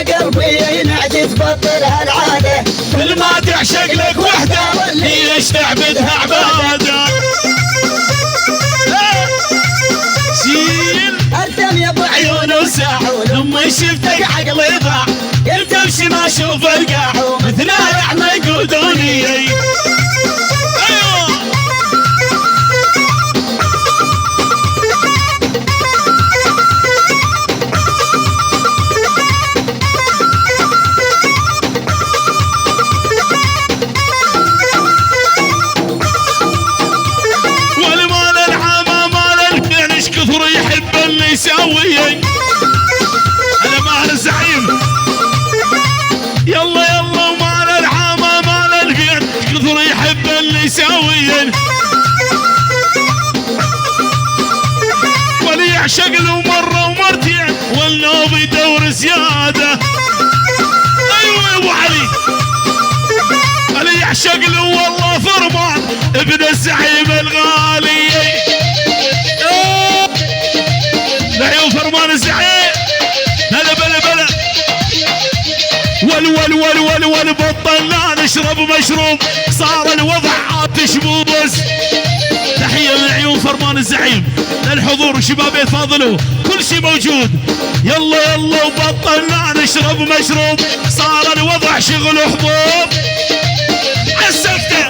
قلبي ينعجز بطل هالعادة، كل ما تعشق لك وحدة ليش تعبدها عبادة. شيل ارتم يا ابو عيون وساحون، لما شفتك عقلي ضاع، قلت امشي ما اشوف القاع، مثل الاعمى يقودوني. يسوي انا مال الزعيم، يلا يلا مال العامة مال الفين، كثر يحب اللي يسوي، ولي يعشق له مرة ومرتين والنوب يدور زيادة. ايوه يا ابو علي، ولي يعشق له والله فرمان ابن الزعيم الغالي. العيون فرمان الزعيم، هلا بلا بلا ول بطلنا نشرب مشروب، صار الوضع عاطش بوبس. تحية للعيون فرمان الزعيم، للحضور وشباب يتفاضلوا، كل شي موجود. يلا يلا وبطلنا نشرب مشروب، صار الوضع شغل حبوب. عالسفته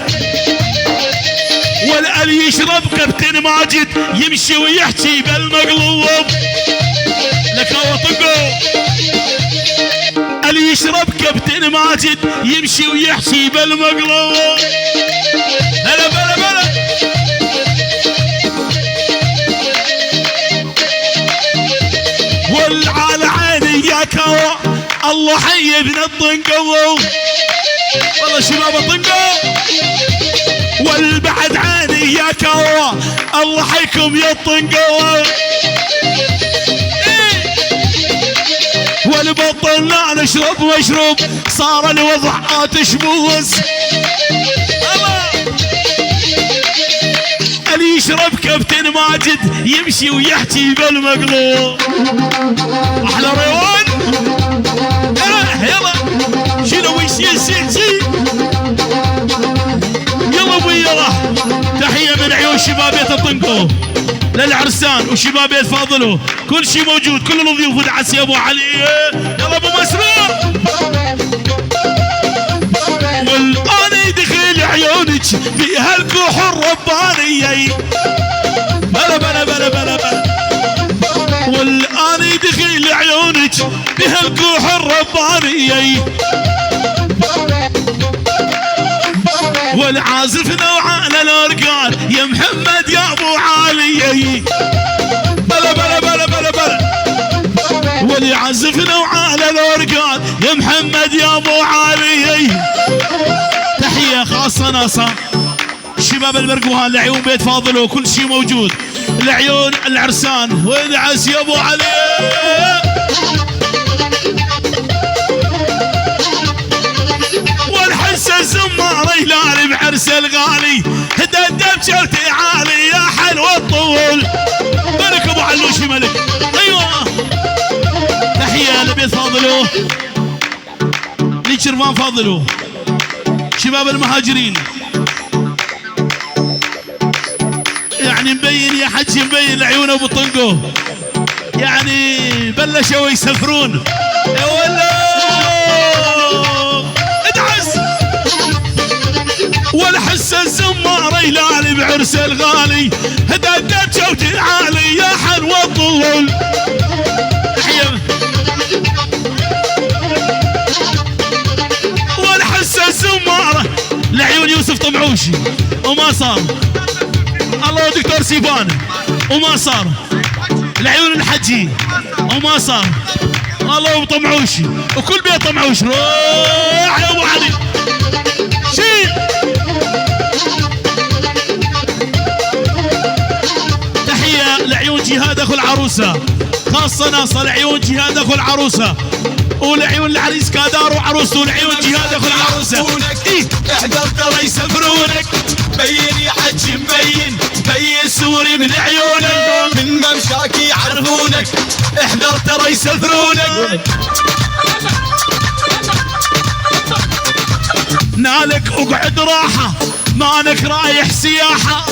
والالي يشرب كابتن ماجد، يمشي ويحكي بالمقلوب. لك وطقو اللي يشرب كابتن ماجد، يمشي ويحكي بالمقلوب. هلا بلا بلا والعال عيني يا كوا، الله حي ابن الطنقو، والله شباب الطنقو. والبعد عيني يا كوا، الله حيكم يا الطنقو. والبطلنا نشرب مشروب، صار الوضع عاتش بوز. اللي يشرب كابتن ماجد، يمشي ويحكي بالمقلوب. احلى ريوان يلا شيلوا ويشيل يلا ابوي يلا. تحية من عيون شبابية الطنقو للعرسان وشباب يتفاضلوا، كل شيء موجود، كل الضيوف دعس يا ابو علي. يلا ابو مسرور. والان يدخل عيونك في هالكوح الرباني، بلا بلا بلا بلا بلا. والان يدخل عيونك في هالكوح الرباني، والعازف نوعان الارقان يا محمد يا ابو علي. بلا بلا بلا بلا بلا والعازف نوعان الارقان يا محمد يا ابو علي. تحيه خاصه ناصر شباب المرقوهان، لعيون بيت فاضل وكل شيء موجود، لعيون العرسان وادعس يا ابو علي. الزمار هلالي بعرس الغالي، هدد بشرتي عالي يا حلو الطول. ملك ابو علوشي ملك. ايوه تحيه لبيت فاضلو، لي شرفان فاضلو، شباب المهاجرين. يعني مبين يا حجي، مبين عيون ابو طنقو، يعني بلشوا يسافرون. يا ولا والحس الزمار هلالي بعرس الغالي، هدد بشوتي عالي يا حلو الطول. والحس الزمار لعيون يوسف طمعوشي وما صار، الله دكتور سيفان وما صار، لعيون الحجي وما صار، الله طمعوشي وكل بيت طمعوش. روح يا ابو علي شيل. تحية لعيون جهاد اخو العروسة، خاصة ناصر لعيون جهاد اخو العروسة، ولعيون العريس كادار وعروسته، ولعيون جهاد اخو العروسة. احذر ترى يسفرونك، بين يا حج مبين، بين سوري من عيونك، من ممشاك يعرفونك، احذر ترى يسفرونك. قلنا لك اقعد راحة مانك رايح سياحة.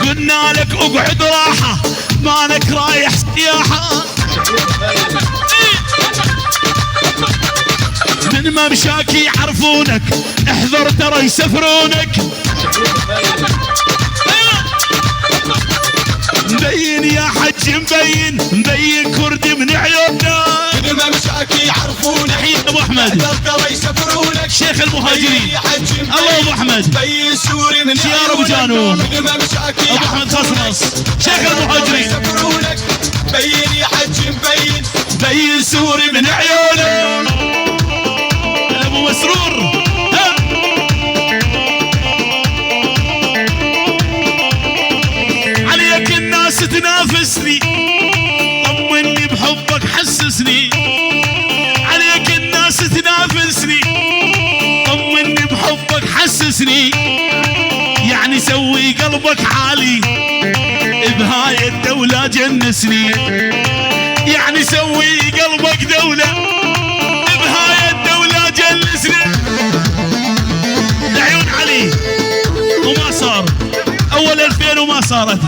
قلنا لك اقعد راحة مانك رايح سياحة. من ممشاك يعرفونك احذر ترى يسفرونك. مبين يا حج مبين مبين كردي من عيوننا. من ممشاك يعرفونك تحية ابو احمد ترى يسفرونك. شيخ المهاجرين الله ابو احمد مبين سوري من شيار ابو جانو من ممشاك ابو احمد خصمص شيخ المهاجرين. يسفرونك مبين يا حج مبين مبين سوري من عيونه. ابو مسرور ها. عليك الناس تنافسني طمني بحبك حسسني. عليك الناس تنافسني طمني بحبك حسسني. يعني سوي قلبك عالي بهاي الدولة جنسني. يعني سوي قلبك دولة بهاي الدولة جلسني. العيون علي وما صار اول 2000 وما صارت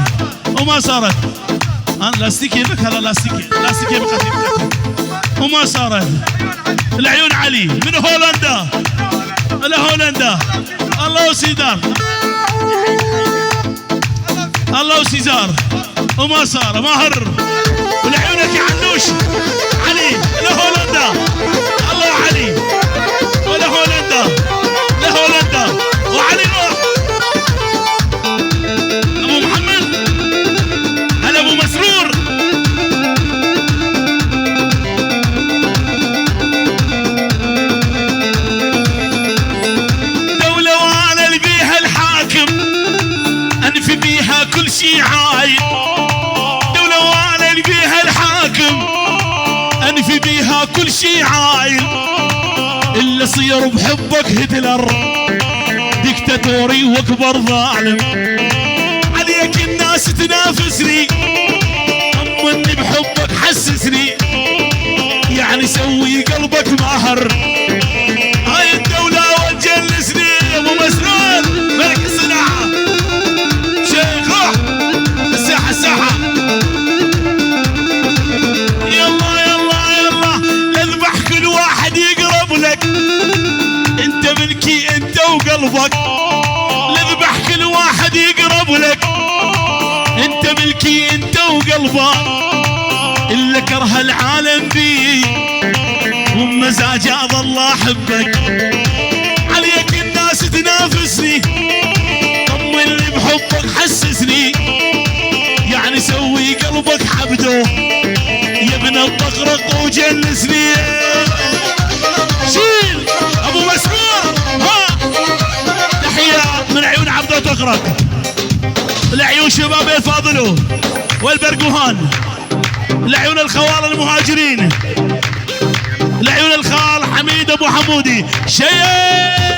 وما صارت. لاستيكي بك هلا لاستيكي بك وما صارت. العيون علي من هولندا لهولندا. الله وسيدار الله وسيزار وما صار ماهر. ولعيونك يا عنوش علي لهولندا. الله علي ولهولندا لهولندا وعلي روح. ابو محمد هلا ابو مسرور. دولة وانا اللي بيها الحاكم انفي بيها كل شي عايل. دولة وانا اللي بيها الحاكم انفي بيها كل شي عايل. اللي صير بحبك هتلر ديكتاتوري واكبر ظالم. عليك الناس تنافسني طمني بحبك حسسني. يعني سوي قلبك ماهر هاي الدولة وتجلسني. ابو مسرور ملك الصناعة شيخ روح الساحة الساحة. يلا يلا يلا نذبح كل واحد يقرب لك. انت ملكي انت وقلبك. نذبح كل واحد يقرب لك. انت ملكي انت وقلبك. اللي كره العالم بي ومزاج هذا الله احبك. عليك الناس تنافسني طمني بحبك حسسني. يعني سوي قلبك عبده يا ابن الطقرق وجلسني. شيل ابو مسرور ها. تحيات من عيون عبده طقرق. العيون شباب الفاضلون والبرقوهان. العيون الخوال المهاجرين. العيون الخال حميد ابو حمودي شيء